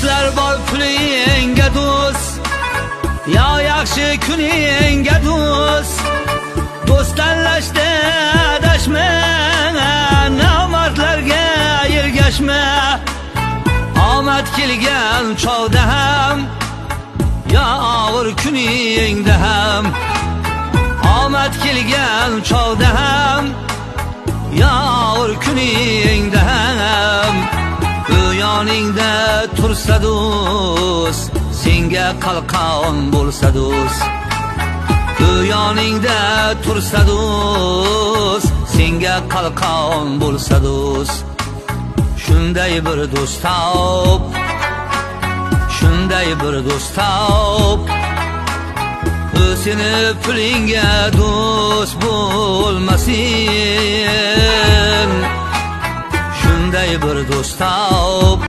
do'stlar bor pulingga do'st, yo yaxshi kuningga do'st. Do'st tanlashda adashma, nomardlarga ergashma. Omad kelgan chog'da ham, yo og'ir kuningda ham. Omad kelgan chog'da ham, yo og'ir kuningda ham. U yoningda tursa do'st, senga qalqon bo'lsa do'st. U yoningda tursa do'st, senga qalqon bo'lsa do'st. Shunday bir do'st top, shunday bir do'st top. U seni pulingga do'st bo'lmasin. Shunday bir do'st top.